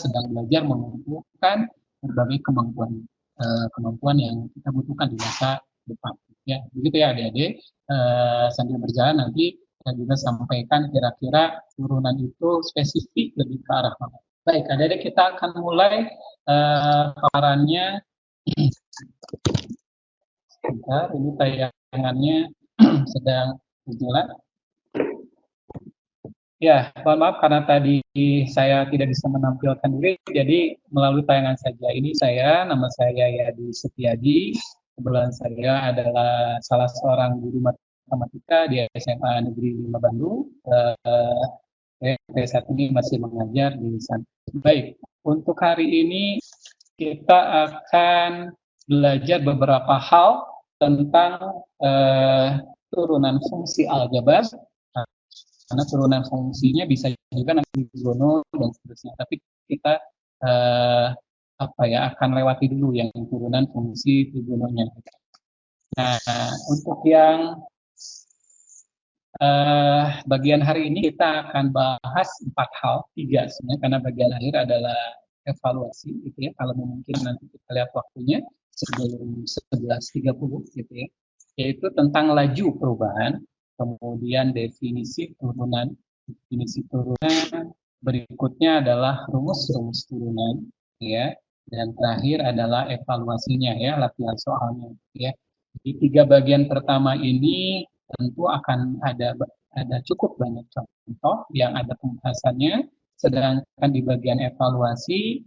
sedang belajar mengumpulkan berbagai kemampuan yang kita butuhkan di masa depan. Ya, begitu ya adik-adik. Sambil berjalan nanti saya juga sampaikan kira-kira turunan itu spesifik lebih ke arah mana. Baik, adik-adik kita akan mulai paparannya. Sebentar, ini tayangannya sedang berjalan. Ya, mohon maaf karena tadi saya tidak bisa menampilkan diri, jadi melalui tayangan saja. Ini nama saya Yadi Setiadi. Kebetulan saya adalah salah seorang guru matematika di SMA Negeri 5 Bandung. Saat ini masih mengajar di sana. Baik, untuk hari ini kita akan belajar beberapa hal tentang turunan fungsi aljabar. Karena turunan fungsinya bisa juga nanti Trigono dan seterusnya. Tapi kita akan lewati dulu yang turunan fungsi Trigononya. Nah, untuk yang bagian hari ini kita akan bahas 4 hal, 3 sebenarnya, karena bagian akhir adalah evaluasi, gitu ya. Kalau mungkin nanti kita lihat waktunya sebelum 11.30, gitu ya. Yaitu tentang laju perubahan, kemudian definisi turunan, berikutnya adalah rumus turunan, ya, dan terakhir adalah evaluasinya, ya, latihan soalnya, ya. Di 3 bagian pertama ini tentu akan ada cukup banyak contoh yang ada pembahasannya, sedangkan di bagian evaluasi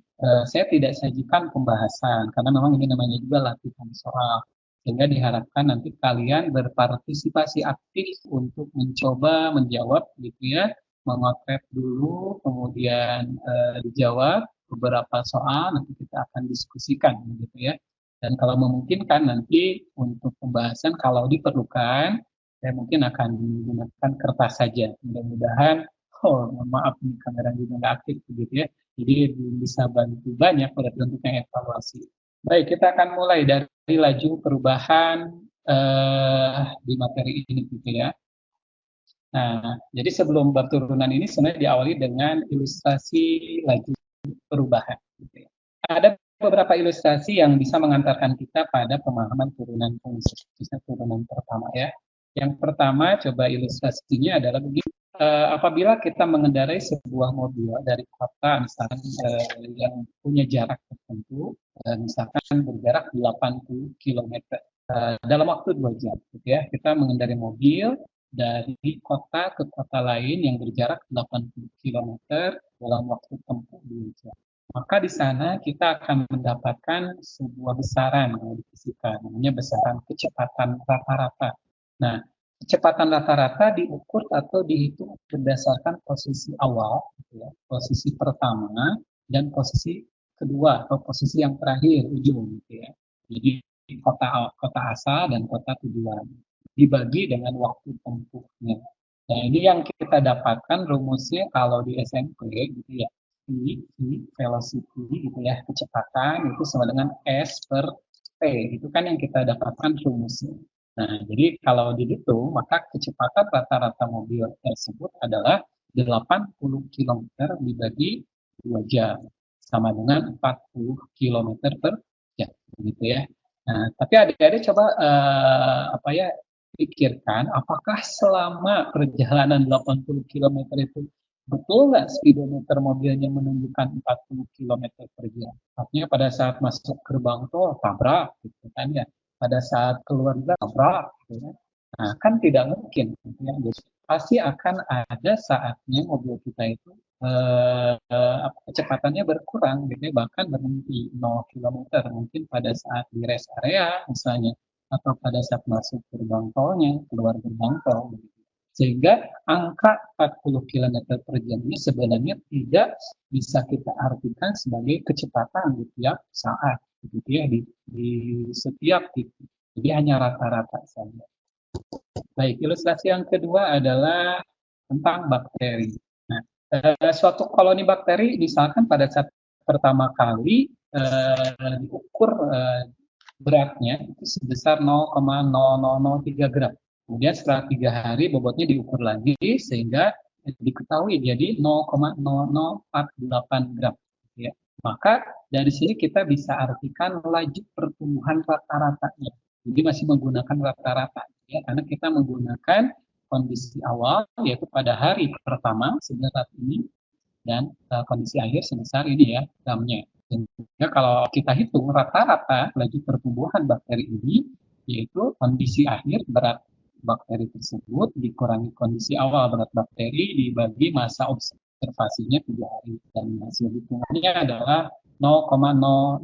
saya tidak sajikan pembahasan karena memang ini namanya juga latihan soal. Sehingga diharapkan nanti kalian berpartisipasi aktif untuk mencoba menjawab, gitu ya, memotret dulu, kemudian dijawab beberapa soal, nanti kita akan diskusikan, gitu ya. Dan kalau memungkinkan nanti untuk pembahasan, kalau diperlukan, saya mungkin akan menggunakan kertas saja. Mudah-mudahan, maaf ini kamera juga nggak aktif, gitu ya. Jadi bisa bantu banyak pada bentuknya evaluasi. Baik, kita akan mulai dari laju perubahan di materi ini, gitu ya. Nah, jadi sebelum bab turunan ini sebenarnya diawali dengan ilustrasi laju perubahan, gitu ya. Ada beberapa ilustrasi yang bisa mengantarkan kita pada pemahaman turunan fungsi, khususnya turunan pertama, ya. Yang pertama, coba ilustrasinya adalah begini. Apabila kita mengendarai sebuah mobil dari kota, misalkan yang punya jarak tertentu, misalkan berjarak 80 km dalam waktu 2 jam, gitu ya. Kita mengendarai mobil dari kota ke kota lain yang berjarak 80 km dalam waktu tempuh 2 jam. Maka di sana kita akan mendapatkan sebuah besaran yang difisikan, namanya besaran kecepatan rata-rata. Nah, kecepatan rata-rata diukur atau dihitung berdasarkan posisi awal, gitu ya, posisi pertama, dan posisi kedua atau posisi yang terakhir ujung, gitu ya. Jadi kota asal dan kota tujuan dibagi dengan waktu tempuhnya. Nah, ini yang kita dapatkan rumusnya kalau di SMP, gitu ya. Velocity, gitu ya, kecepatan itu sama dengan S per T. Itu kan yang kita dapatkan rumusnya. Nah, jadi kalau dihitung, maka kecepatan rata-rata mobil tersebut adalah 80 km dibagi 2 jam, sama dengan 40 km per jam, gitu ya. Nah, tapi adik-adik coba pikirkan, apakah selama perjalanan 80 km itu betul nggak speedometer mobilnya menunjukkan 40 km per jam? Artinya pada saat masuk gerbang tol, tabrak, gitu kan ya. Pada saat keluar tabrak, gitu kan. Nah, kan tidak mungkin. Gitu ya. Jadi, pasti akan ada saatnya mobil kita itu kecepatannya berkurang, gitu ya, bahkan berhenti 0 km. Mungkin pada saat di rest area, misalnya, atau pada saat masuk gerbang tolnya, keluar gerbang tol, gitu. Sehingga angka 40 km per jam ini sebenarnya tidak bisa kita artikan sebagai kecepatan di tiap saat, gitu ya, di setiap titik. Jadi hanya rata-rata saja. Baik, ilustrasi yang kedua adalah tentang bakteri. Nah, suatu koloni bakteri misalkan pada saat pertama kali diukur beratnya itu sebesar 0,0003 gram. Kemudian setelah 3 hari bobotnya diukur lagi sehingga diketahui jadi 0,0048 gram. Ya. Maka dari sini kita bisa artikan laju pertumbuhan rata-ratanya. Jadi masih menggunakan rata-rata, ya, karena kita menggunakan kondisi awal yaitu pada hari pertama sebesar saat ini dan kondisi akhir sebesar ini ya gamnya. Sehingga kalau kita hitung rata-rata laju pertumbuhan bakteri ini yaitu kondisi akhir berat bakteri tersebut dikurangi kondisi awal berat bakteri dibagi masa observasinya 3 hari dan hasil hitungannya adalah 0,0015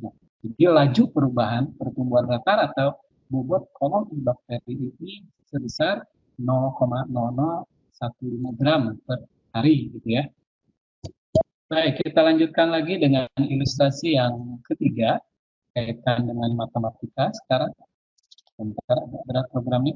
gram. Jadi laju perubahan pertumbuhan rata-rata bobot koloni bakteri ini sebesar 0,0015 gram per hari gitu ya. Baik, kita lanjutkan lagi dengan ilustrasi yang ketiga kaitan dengan matematika sekarang. Bentar, agak berat programnya.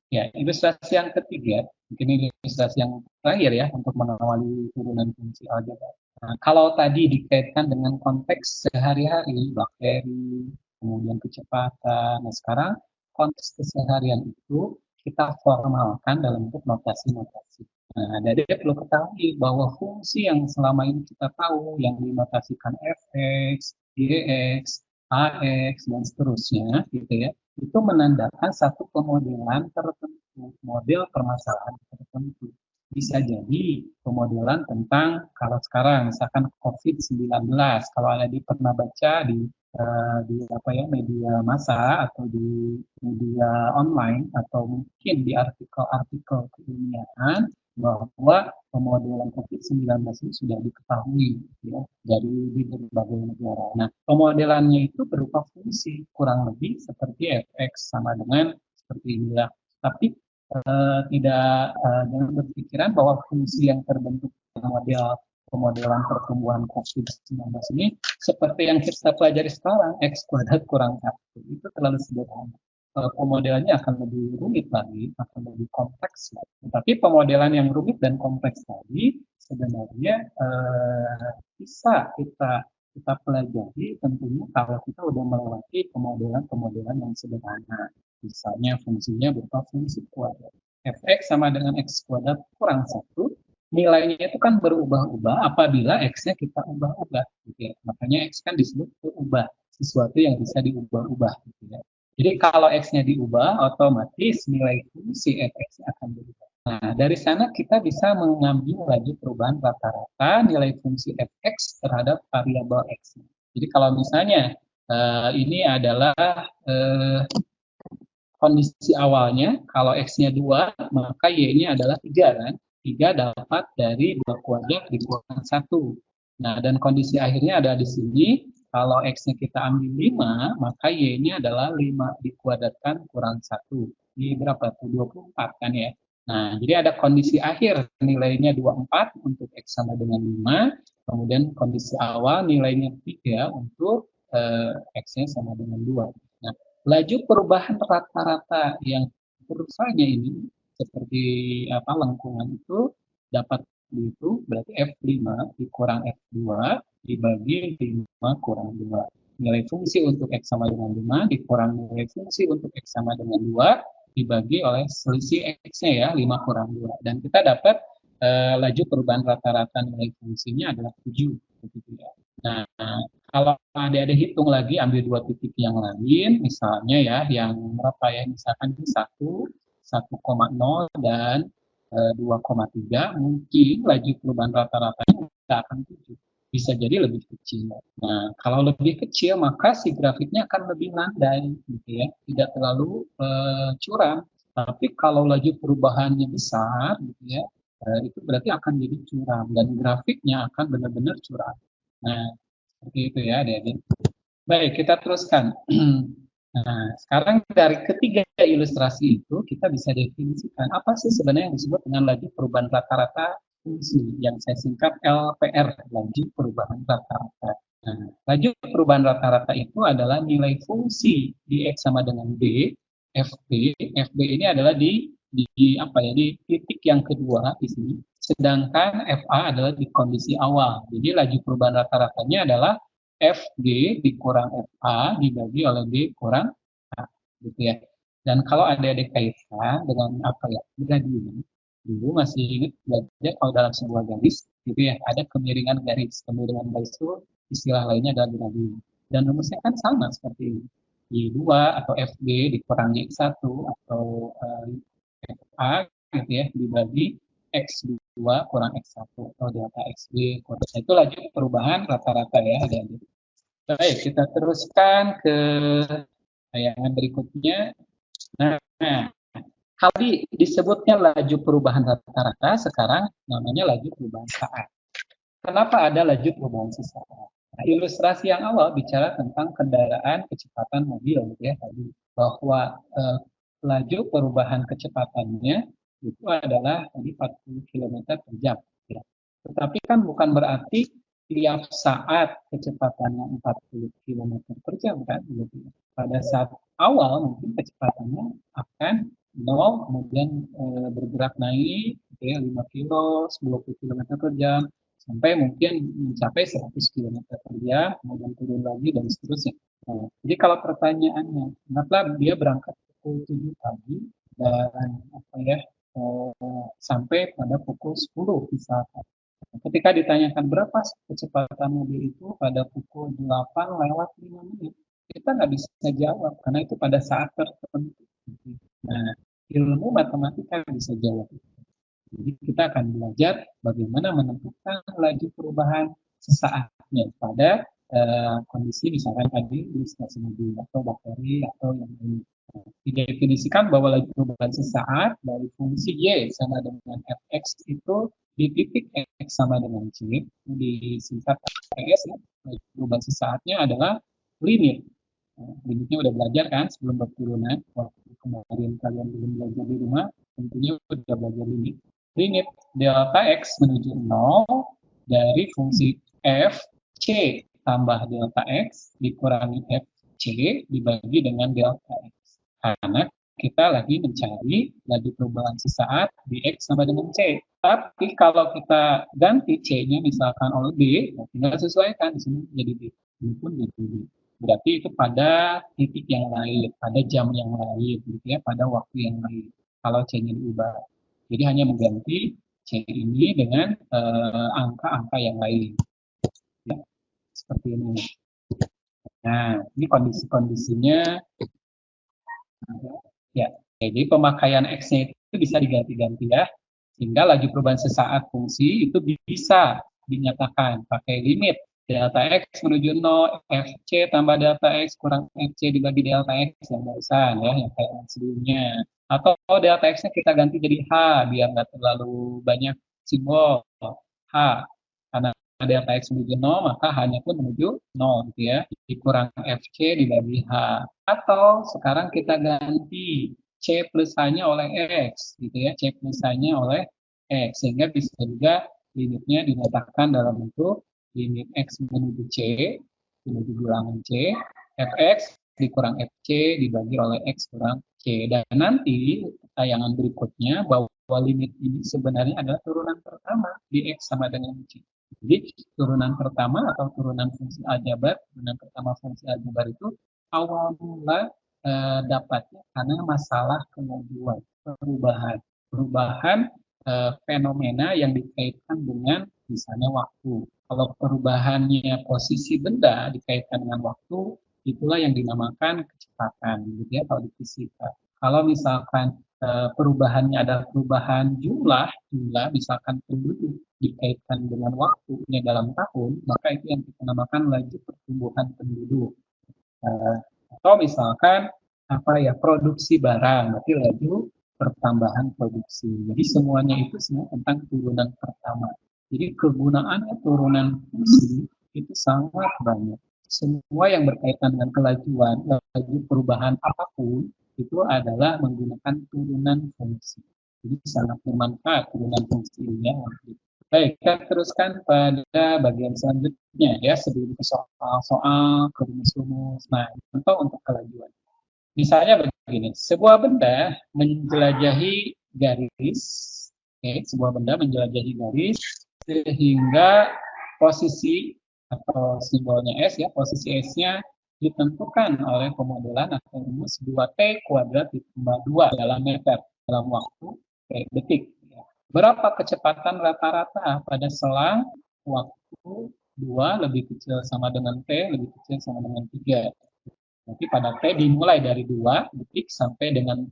Ya, ilustrasi yang ketiga, mungkin ilustrasi yang terakhir ya untuk mengawali turunan fungsi aljabar. Nah, kalau tadi dikaitkan dengan konteks sehari-hari, bakteri, kemudian kecepatan, nah sekarang konteks keseharian itu kita formalkan dalam bentuk notasi-notasi. Nah, jadi perlu ketahui bahwa fungsi yang selama ini kita tahu yang dinotasikan fx, dx, ax, dan seterusnya, gitu ya, itu menandakan satu pemodelan tertentu, model permasalahan tertentu. Bisa jadi pemodelan tentang kalau sekarang misalkan COVID-19, kalau ada pernah baca di apa ya media massa atau di media online atau mungkin di artikel-artikel keilmiahan bahwa pemodelan COVID-19 ini sudah diketahui ya, dari di berbagai negara. Nah, pemodelannya itu berupa fungsi kurang lebih seperti fx sama dengan seperti inilah. Tapi tidak jangan berpikiran bahwa fungsi yang terbentuk model pemodelan pertumbuhan COVID-19 ini seperti yang kita pelajari sekarang, X kuadrat kurang 1. Itu terlalu sederhana. Pemodelannya akan lebih rumit lagi, akan lebih kompleks. Tetapi pemodelan yang rumit dan kompleks tadi sebenarnya bisa kita pelajari tentunya kalau kita udah melewati pemodelan-pemodelan yang sederhana. Misalnya fungsinya berupa fungsi kuadrat. Fx sama dengan x kuadrat kurang 1, nilainya itu kan berubah-ubah apabila x-nya kita ubah-ubah. Gitu ya. Makanya x kan disebut berubah, sesuatu yang bisa diubah-ubah. Gitu ya. Jadi kalau x-nya diubah, otomatis nilai fungsi fx akan berubah. Nah, dari sana kita bisa mengambil laju perubahan rata-rata nilai fungsi fx terhadap variabel x. Jadi kalau misalnya ini adalah kondisi awalnya, kalau X-nya 2, maka Y-nya adalah 3 kan. 3 dapat dari 2 kuadrat dikurang 1. Nah, dan kondisi akhirnya ada di sini, kalau X-nya kita ambil 5, maka Y-nya adalah 5 dikuadratkan kurang 1. Ini berapa tuh? 24 kan ya. Nah, jadi ada kondisi akhir nilainya 24 untuk X sama dengan 5, kemudian kondisi awal nilainya 3 untuk X-nya sama dengan 2. Nah, laju perubahan rata-rata yang kurvanya ini seperti apa lengkungan itu dapat itu berarti F5 dikurang F2 dibagi 5 kurang 2. Nilai fungsi untuk X sama dengan 5 dikurang nilai fungsi untuk X sama dengan 2 dibagi oleh selisih X-nya ya 5 kurang 2. Dan kita dapat laju perubahan rata-rata nilai fungsinya adalah 7. Begitu ya. Nah, kalau adik-adik hitung lagi, ambil 2 titik yang lain, misalnya ya, yang berapa ya, misalkan 1,0 dan 2,3, mungkin laju perubahan rata-ratanya tidak akan 7. Bisa jadi lebih kecil. Nah, kalau lebih kecil, maka si grafiknya akan lebih landai, gitu ya, tidak terlalu curam. Tapi kalau laju perubahannya besar, gitu ya, itu berarti akan jadi curam dan grafiknya akan benar-benar curam. Nah, seperti itu ya, adik-adik. Baik, kita teruskan. Nah, sekarang dari ketiga ilustrasi itu kita bisa definisikan apa sih sebenarnya yang disebut dengan laju perubahan rata-rata fungsi yang saya singkat LPR, laju perubahan rata-rata. Nah, laju perubahan rata-rata itu adalah nilai fungsi di X sama dengan B, FB. FB ini adalah di apa ya di titik yang kedua di sini. Sedangkan FA adalah di kondisi awal. Jadi laju perubahan rata-ratanya adalah FG dikurang FA dibagi oleh B kurang A, gitu ya. Dan kalau ada kaitan dengan apa ya, gradien, dulu masih ingat belajar kalau dalam sebuah garis gitu ya. Ada kemiringan garis. Kemiringan garis itu istilah lainnya adalah gradient. Dan rumusnya kan sama seperti ini. Y2 atau FG dikurangi X1 atau FA gitu ya, dibagi X2 kurang X1 atau delta XB kurang. Itu lagi perubahan rata-rata ya, adik-adik. Baik, kita teruskan ke tayangan berikutnya. Nah, tadi disebutnya laju perubahan rata-rata, sekarang namanya laju perubahan saat. Kenapa ada laju perubahan sesaat? Nah, ilustrasi yang awal bicara tentang kendaraan kecepatan mobil, gitu ya tadi, bahwa laju perubahan kecepatannya itu adalah tadi 40 km per jam. Ya. Tetapi kan bukan berarti tiap saat kecepatannya 40 km per jam kan? Gitu. Pada saat awal mungkin kecepatannya akan 0, kemudian bergerak naik, gitu ya, 5 kilo, 10 km per jam, sampai mungkin mencapai 100 km per jam, kemudian turun lagi dan seterusnya. Nah, jadi kalau pertanyaannya, kenapa dia berangkat pukul 7 pagi dan apa ya sampai pada pukul 10 misalkan. Ketika ditanyakan berapa kecepatan mobil itu pada pukul 8 lewat 5 menit, kita nggak bisa jawab karena itu pada saat tertentu. Nah, ilmu matematika bisa jawab. Jadi kita akan belajar bagaimana menentukan laju perubahan sesaatnya pada kondisi misalkan tadi ilustrasi mobil atau bakteri atau yang lain. Didefinisikan bahwa laju perubahan sesaat dari fungsi Y sama dengan Fx itu di titik X sama dengan C, disingkat PS, ya. Laju perubahan sesaatnya adalah limit. Nah, limitnya udah belajar kan sebelum berturunan. Waktu kemarin kalian belum belajar di rumah, tentunya udah belajar limit. Limit delta X menuju 0 dari fungsi F C tambah delta X dikurangi F C dibagi dengan delta X. Karena kita lagi mencari laju perubahan sesaat di X sama dengan C. Tapi kalau kita ganti C-nya misalkan oleh B, tinggal sesuaikan di sini jadi B. Ini pun jadi B. Berarti itu pada titik yang lain, pada jam yang lain, gitu ya, pada waktu yang lain. Kalau C-nya diubah. Jadi hanya mengganti C ini dengan angka-angka yang lain. Ya, seperti ini. Nah, ini kondisi-kondisinya. Ya, jadi pemakaian X-nya itu bisa diganti-ganti ya. Sehingga laju perubahan sesaat fungsi itu bisa dinyatakan pakai limit delta X menuju 0, Fc tambah delta X kurang Fc dibagi delta X yang barusan ya, yang kayak sebelumnya. Atau delta X-nya kita ganti jadi H biar nggak terlalu banyak simbol H. Karena delta X menuju 0, maka H-nya pun menuju 0 gitu ya. Dikurang Fc dibagi H. Atau sekarang kita ganti C plus H-nya oleh X, gitu ya. C plus H-nya oleh X. Sehingga bisa juga limitnya dinyatakan dalam bentuk limit X menuju C, menuju bilangan C, Fx dikurang Fc dibagi oleh X kurang C. Dan nanti tayangan berikutnya bahwa limit ini sebenarnya adalah turunan pertama di X sama dengan C. Jadi turunan pertama atau turunan fungsi aljabar, turunan pertama fungsi aljabar itu awal mula dapatnya karena masalah kemajuan, perubahan fenomena yang dikaitkan dengan misalnya waktu. Kalau perubahannya posisi benda dikaitkan dengan waktu, itulah yang dinamakan kecepatan, gitu ya kalau di fisika. Kalau misalkan perubahannya adalah perubahan jumlah misalkan penduduk dikaitkan dengan waktunya dalam tahun, maka itu yang kita namakan laju pertumbuhan penduduk. Atau misalkan apa ya produksi barang, berarti laju pertambahan produksi. Jadi semuanya itu semua tentang turunan pertama. Jadi kegunaannya turunan fungsi itu sangat banyak. Semua yang berkaitan dengan kelajuan, laju perubahan apapun itu adalah menggunakan turunan fungsi. Jadi sangat bermanfaat turunan fungsi ini. Ya. Baik, kita teruskan pada bagian selanjutnya ya sebelum ke soal-soal, ke rumus-rumus. Nah, contoh untuk kelajuan. Misalnya begini, sebuah benda menjelajahi garis, sebuah benda menjelajahi garis sehingga posisi atau simbolnya S ya, posisi S-nya ditentukan oleh pemodelan atau rumus 2T kuadrat ditambah 2 dalam meter dalam waktu detik. Berapa kecepatan rata-rata pada selang waktu 2 lebih kecil sama dengan T, lebih kecil sama dengan 3. Nanti pada T dimulai dari 2 detik sampai dengan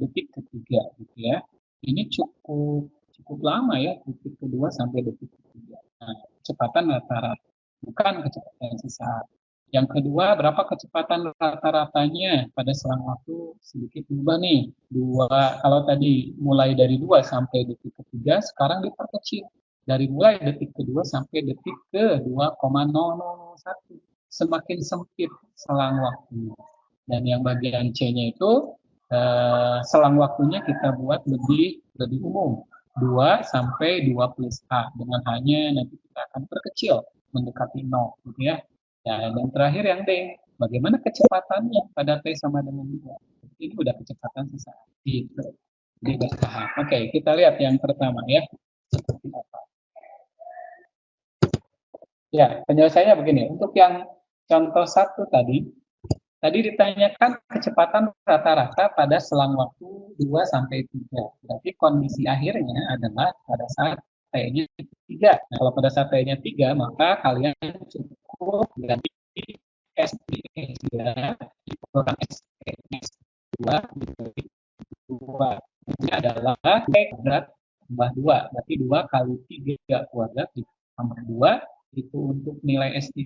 detik ketiga gitu ya. Ini cukup cukup lama ya, detik kedua sampai detik ketiga. Nah, kecepatan rata-rata, bukan kecepatan sesaat. Yang kedua, berapa kecepatan rata-ratanya pada selang waktu sedikit berubah nih. Dua, kalau tadi mulai dari 2 sampai detik ketiga, sekarang diperkecil. Dari mulai detik kedua sampai detik ke 2,0001. Semakin sempit selang waktunya. Dan yang bagian C-nya itu selang waktunya kita buat lebih lebih umum. 2 sampai 2 plus A. Dengan hanya nanti kita akan perkecil mendekati 0 gitu ya. Ya, dan terakhir yang D, bagaimana kecepatannya pada T sama dengan 2? Ini udah kecepatan sesaat. Gitu. Jadi bertahap. Oke, kita lihat yang pertama ya. Seperti apa. Ya, penyelesaiannya begini. Untuk yang contoh satu tadi ditanyakan kecepatan rata-rata pada selang waktu 2 sampai 3. Berarti kondisi akhirnya adalah pada saat T-nya 3. Nah, kalau pada saat T-nya 3, maka kalian cukup ganti S3 dikurang S2 dibagi 2. Ini adalah T kuadrat tambah 2. Berarti 2 kali 3 kuadrat ditambah 2. Itu untuk nilai S3.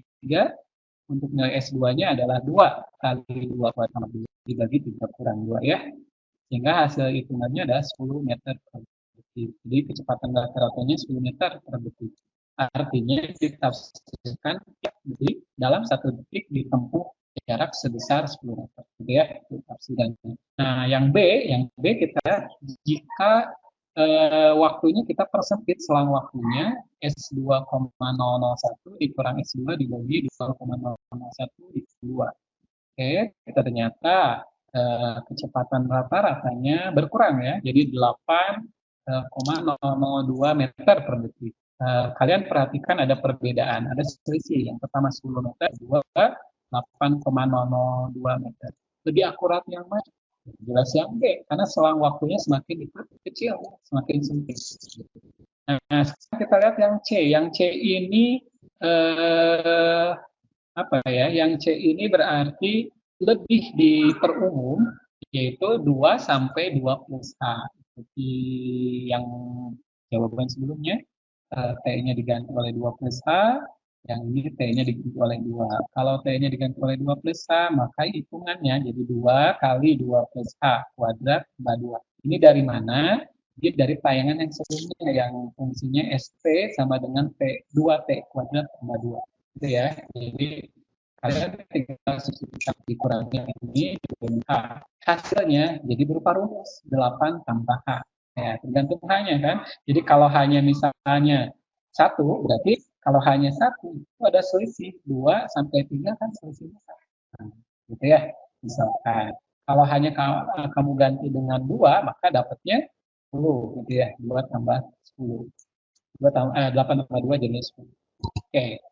Untuk nilai S2-nya adalah 2 kali 2 kuadrat tambah 2 dibagi 3 kurang 2 ya. Sehingga hasil hitungannya adalah 10 meter per detik. Jadi kecepatan rata-ratanya 10 meter per detik. Artinya ditafsirkan detik dalam 1 detik ditempuh jarak sebesar 10 meter. Gitu ya, itu tafsirannya. Nah, yang B kita jika waktunya kita persempit selang waktunya S2,001 dikurang S2 dibagi 2,001 dikali 2. Oke, ternyata kecepatan rata-ratanya berkurang ya, jadi 8,002 meter per detik. Kalian perhatikan ada perbedaan, ada selisih. Yang pertama 10 meter, kedua 8,002 meter. Lebih akurat yang mana? Jelas yang B, karena selang waktunya semakin kecil, semakin sempit. Nah, sekarang kita lihat yang C. Yang C ini apa ya? Yang C ini berarti lebih diperumum, yaitu 2 sampai 2 plus A. Seperti yang jawaban sebelumnya, T-nya diganti oleh 2 plus A, yang ini T-nya diganti oleh 2. Kalau T-nya diganti oleh 2 plus A, maka hitungannya jadi 2 kali 2 plus A kuadrat tambah 2. Ini dari mana? Jadi dari tayangan yang sebelumnya yang fungsinya ST sama dengan T, 2T kuadrat tambah 2. Gitu ya. Jadi kalian tinggal substitusi dikurangnya ini dengan H. Hasilnya jadi berupa rumus 8 tambah H. Ya, tergantung H-nya kan. Jadi kalau hanya misalnya 1, berarti kalau hanya 1 itu ada selisih 2 sampai 3 kan selisihnya 1. Nah, gitu ya. Misalkan kalau hanya kamu ganti dengan 2, maka dapatnya 10 gitu ya. 2 tambah 10. 8 tambah 2 jadi 10. Oke.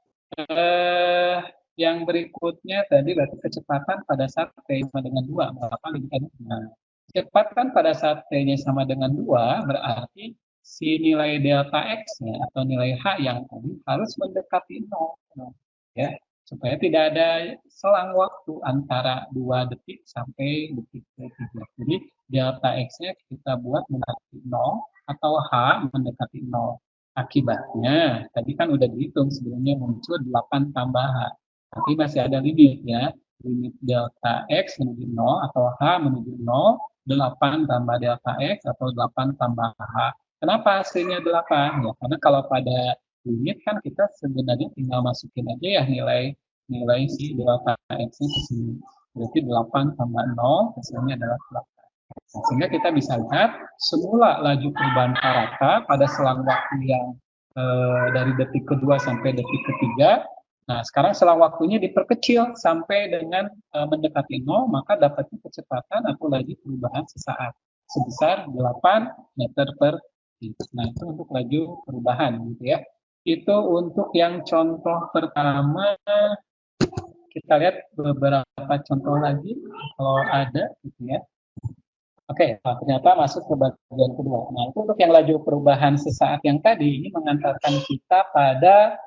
Yang berikutnya tadi berarti kecepatan pada saat T sama dengan 2. Berapa lebih tadi? Nah, kecepatan pada saat T-nya sama dengan 2 berarti si nilai delta X-nya atau nilai H yang tadi harus mendekati 0. Ya, supaya tidak ada selang waktu antara 2 detik sampai detik ketiga. Jadi delta X-nya kita buat mendekati 0 atau H mendekati 0. Akibatnya, tadi kan udah dihitung sebelumnya muncul 8 tambah H. Tapi masih ada limit ya. Limit delta X menuju 0 atau H menuju 0, 8 tambah delta X atau 8 tambah H. Kenapa hasilnya 8? Ya, karena kalau pada limit kan kita sebenarnya tinggal masukin aja ya nilai si delta X-nya ke sini. Berarti 8 tambah 0 hasilnya adalah 8. Nah, sehingga kita bisa lihat semula laju perubahan rata pada selang waktu yang dari detik kedua sampai detik ketiga. Nah, sekarang selang waktunya diperkecil sampai dengan mendekati 0, maka dapatnya kecepatan atau laju perubahan sesaat sebesar 8 meter per detik. Nah, itu untuk laju perubahan gitu ya. Itu untuk yang contoh pertama. Kita lihat beberapa contoh lagi kalau ada gitu ya. Oke, nah, ternyata masuk ke bagian kedua. Nah, itu untuk yang laju perubahan sesaat yang tadi, ini mengantarkan kita pada,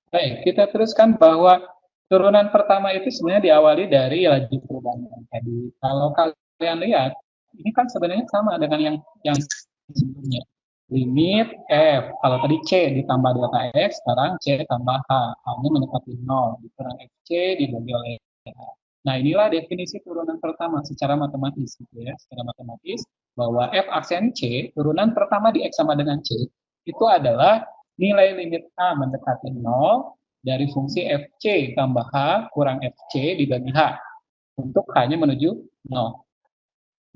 baik, kita teruskan bahwa turunan pertama itu sebenarnya diawali dari laju perubahan yang tadi. Kalau kalian lihat, ini kan sebenarnya sama dengan yang sebelumnya. Limit F, kalau tadi C ditambah delta X, sekarang C tambah H. H-nya mendekati 0, dikurang FC dibagi oleh H. Nah, inilah definisi turunan pertama secara matematis, gitu ya. Secara matematis, bahwa F aksen C, turunan pertama di X sama dengan C, itu adalah nilai limit A mendekati 0 dari fungsi FC tambah H kurang FC dibagi H untuk H-nya menuju 0.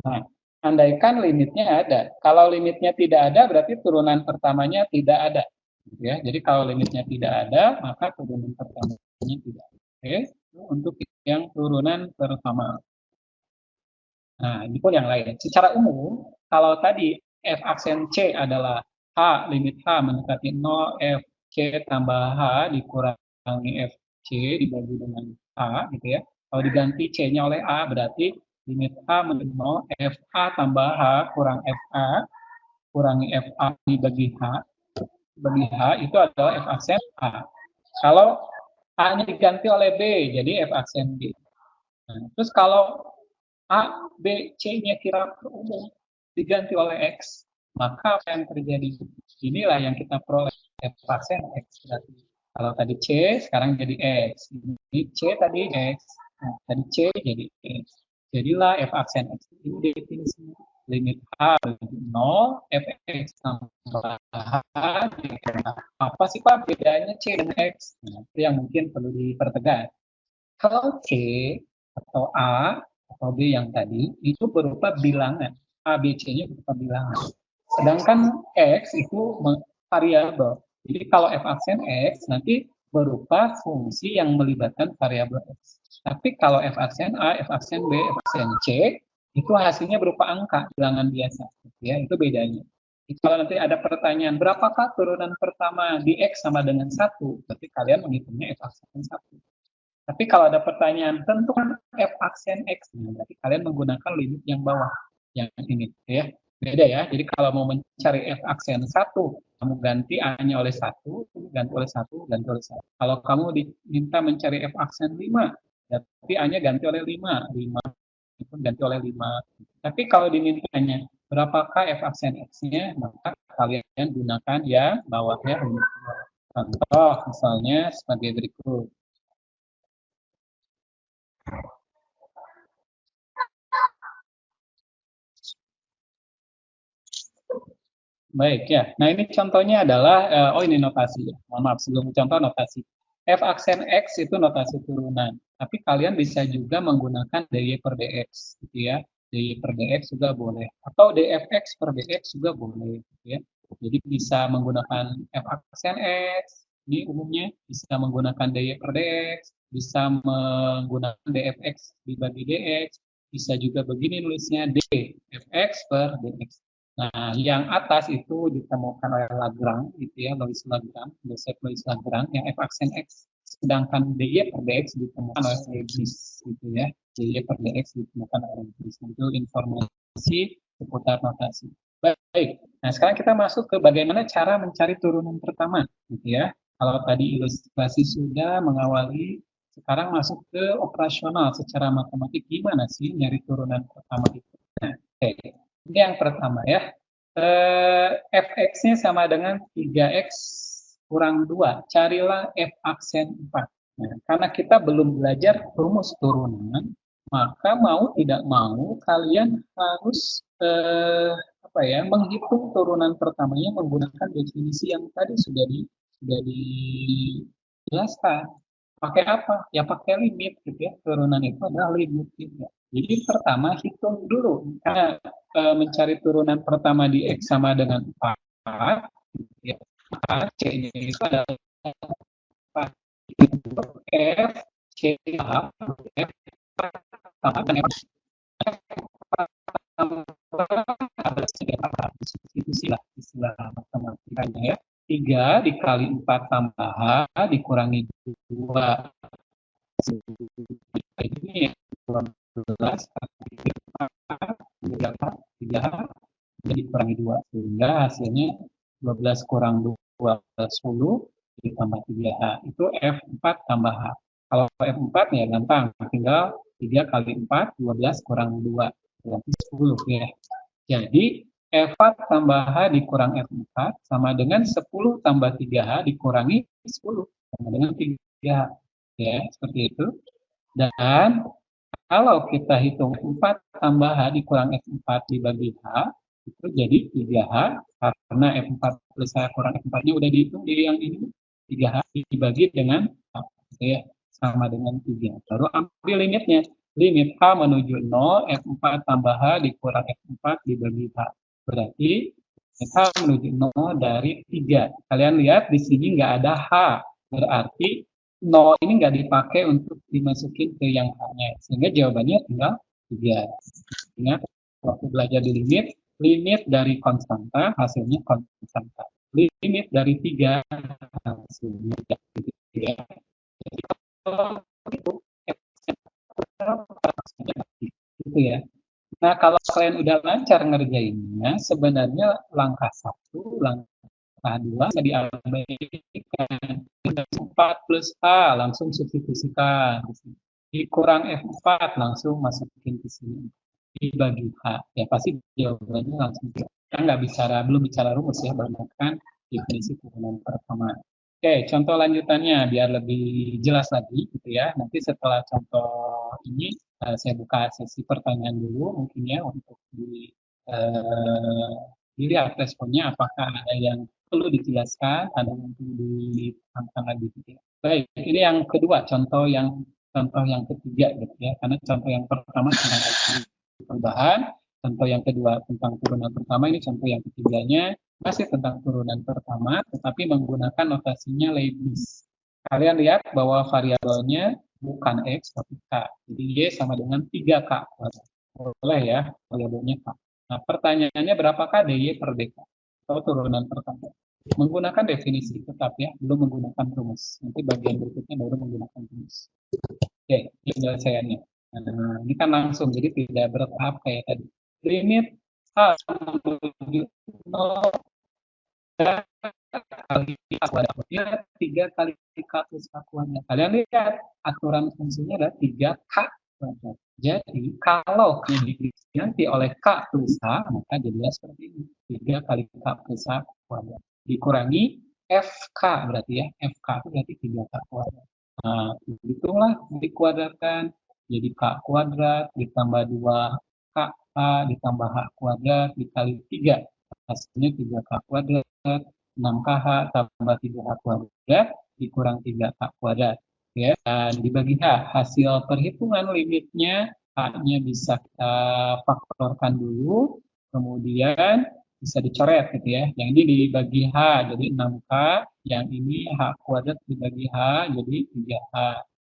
Nah, andaikan limitnya ada. Kalau limitnya tidak ada, berarti turunan pertamanya tidak ada. Gitu ya. Jadi kalau limitnya tidak ada, maka turunan pertamanya tidak ada. Oke, untuk yang turunan pertama. Nah, ini pun yang lain. Secara umum, kalau tadi f aksen C adalah H, limit H mendekati 0, F C tambah H dikurangi F C dibagi dengan H, gitu ya. Kalau diganti C-nya oleh A, berarti limit H mendekati 0, F A tambah H kurang F A, kurangi F A dibagi H, bagi H itu adalah F aksen A. Kalau A-nya diganti oleh B, jadi F aksen B. Nah, terus kalau A, B, C-nya kira umum diganti oleh X, maka apa yang terjadi? Inilah yang kita peroleh pasien X berarti. Kalau tadi C, sekarang jadi X. Ini C tadi X, nah, tadi C jadi X. Jadilah F aksen X. Ini definisinya. Limit H dari 0, Fx tambah H. Apa sih Pak bedanya C dan X? Nah, itu yang mungkin perlu dipertegas. Kalau C atau A atau B yang tadi itu berupa bilangan. A, B, C-nya berupa bilangan. Sedangkan X itu variabel. Jadi kalau f aksen X nanti berupa fungsi yang melibatkan variabel X. Tapi kalau f aksen A, f aksen B, f aksen C itu hasilnya berupa angka, bilangan biasa. Ya, itu bedanya. Jadi kalau nanti ada pertanyaan, berapakah turunan pertama di X sama dengan 1? Berarti kalian menghitungnya f aksen 1. Tapi kalau ada pertanyaan, tentukan F aksen X. Nah, berarti kalian menggunakan limit yang bawah, yang ini. Ya. Beda ya. Jadi kalau mau mencari F aksen 1, kamu ganti A-nya oleh 1, ganti oleh 1, ganti oleh 1. Kalau kamu diminta mencari F aksen 5, berarti A-nya ganti oleh 5. 5 itu ganti oleh 5. Tapi kalau dimintanya, berapakah F aksen X-nya, maka kalian gunakan yang bawahnya. Contoh misalnya sebagai berikut. Baik ya. Nah ini contohnya adalah, oh ini notasi ya. Mohon maaf sebelum contoh notasi. F aksen X itu notasi turunan. Tapi kalian bisa juga menggunakan dy per dx, gitu ya. Dy per dx juga boleh. Atau dfx per dx juga boleh, gitu ya. Jadi bisa menggunakan F aksen X, ini umumnya bisa menggunakan dy per dx, bisa menggunakan dfx dibagi dx, bisa juga begini nulisnya d fx per dx. Nah, yang atas itu ditemukan oleh Lagrange, gitu ya, Louis Lagrange, Joseph Louis Lagrange, yang f aksen X. Sedangkan dy per dx ditemukan oleh Leibniz, gitu ya. Dy per dx ditemukan oleh Leibniz. Itu informasi seputar notasi. Baik, nah sekarang kita masuk ke bagaimana cara mencari turunan pertama, gitu ya. Kalau tadi ilustrasi sudah mengawali, sekarang masuk ke operasional secara matematik, gimana sih nyari turunan pertama itu. Nah, oke. Ini yang pertama ya. Fx-nya sama dengan 3x kurang 2. Carilah f aksen 4. Nah, karena kita belum belajar rumus turunan, maka mau tidak mau kalian harus apa ya, menghitung turunan pertamanya menggunakan definisi yang tadi sudah dijelaskan. Pakai apa? Ya pakai limit gitu ya. Turunan itu adalah limit juga. Jadi pertama hitung dulu. Karena mencari turunan pertama di X sama dengan 4, ya, maka C-nya itu adalah 4. F, C, A, F, sama dengan F. Ada sekitar substitusi lah istilah matematikanya ya. 3 dikali 4 tambah H dikurangi 2 ini 12 jadi dikurangi 2 sehingga hasilnya 12 kurang 2 10 ditambah 3H itu F4 tambah H. Kalau F4 ya gampang, tinggal 3 kali 4 12 kurang 2 berarti 10 ya. Jadi F4 tambah H dikurang F4 sama dengan 10 tambah 3H dikurangi 10 sama dengan 3H. Ya, seperti itu. Dan kalau kita hitung F4 tambah H dikurang F4 dibagi H, itu jadi 3H, karena F4 plus H kurang F4-nya udah dihitung di yang ini, 3H dibagi dengan H, ya, sama dengan 3. Baru ambil limitnya. Limit H menuju 0, F4 tambah H dikurang F4 dibagi H. Berarti H menuju 0 dari 3. Kalian lihat di sini nggak ada H. Berarti 0 ini nggak dipakai untuk dimasukin ke yang H-nya. Sehingga jawabannya tinggal 3. Ingat, waktu belajar di limit dari konstanta hasilnya konstanta. Limit dari 3 hasilnya 3. Jadi kalau itu, gitu ya. Nah, kalau kalian udah lancar ngerjainnya, sebenarnya langkah 1, langkah 2 nggak diabaikan. 4 plus A langsung substitusikan. Dikurang F4 langsung masukin ke sini. Dibagi H. Ya pasti jawabannya langsung. Kita nggak bicara, belum bicara rumus ya, berdasarkan definisi turunan pertama. Oke, contoh lanjutannya biar lebih jelas lagi gitu ya. Nanti setelah contoh ini saya buka sesi pertanyaan dulu mungkin ya untuk dilihat responnya apakah ada yang perlu dijelaskan, ada yang perlu ditambahkan lagi gitu ya. Baik, ini yang kedua, contoh yang ketiga gitu ya. Karena contoh yang pertama tentang perubahan, contoh yang kedua tentang turunan pertama, ini contoh yang ketiganya masih tentang turunan pertama, tetapi menggunakan notasinya Leibniz. Kalian lihat bahwa variabelnya bukan X, tapi K. Jadi Y sama dengan 3K kuadrat. Boleh ya, variabelnya K. Nah, pertanyaannya berapakah DY per DK? Atau turunan pertama. Menggunakan definisi tetap ya, belum menggunakan rumus. Nanti bagian berikutnya baru menggunakan rumus. Oke, ini penyelesaiannya. Nah, ini kan langsung, jadi tidak bertahap kayak tadi. Limit A menuju 0 kali K kuadrat. Ya, 3 kali K plus K kuadrat. Kalian lihat, aturan fungsinya adalah 3K kuadrat. Jadi, kalau diganti oleh K plus H, maka jadinya seperti ini. 3 kali K plus H kuadrat. Dikurangi FK berarti ya. FK itu berarti 3K kuadrat. Nah, hitunglah dikuadratkan. Jadi K kuadrat ditambah 2K ditambah H kuadrat dikali 3. Hasilnya 3K kuadrat. 6KH tambah 3H kuadrat dikurang 3K kuadrat. Ya, dan dibagi H, hasil perhitungan limitnya H-nya bisa kita faktorkan dulu, kemudian bisa dicoret gitu ya. Yang ini dibagi H, jadi 6K, yang ini H kuadrat dibagi H, jadi 3H.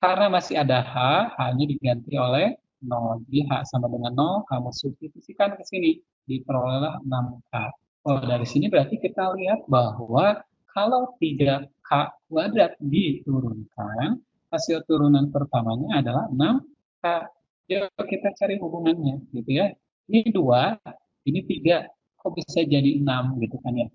Karena masih ada H, H-nya diganti oleh 0. Jadi H sama dengan 0, kamu substitusikan ke sini, diperolehlah 6K. Oh, dari sini berarti kita lihat bahwa kalau 3K kuadrat diturunkan, hasil turunan pertamanya adalah 6K. Yuk kita cari hubungannya, gitu ya. Ini 2, ini 3. Kok bisa jadi 6, gitu kan ya.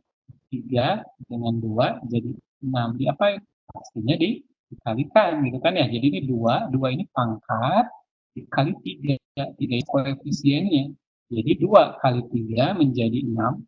3 dengan 2 jadi 6. Di apa? Pastinya dikalikan, gitu kan ya. Jadi ini 2, 2 ini pangkat, dikali 3. 3 ini koefisiennya. Jadi 2 kali 3 menjadi 6.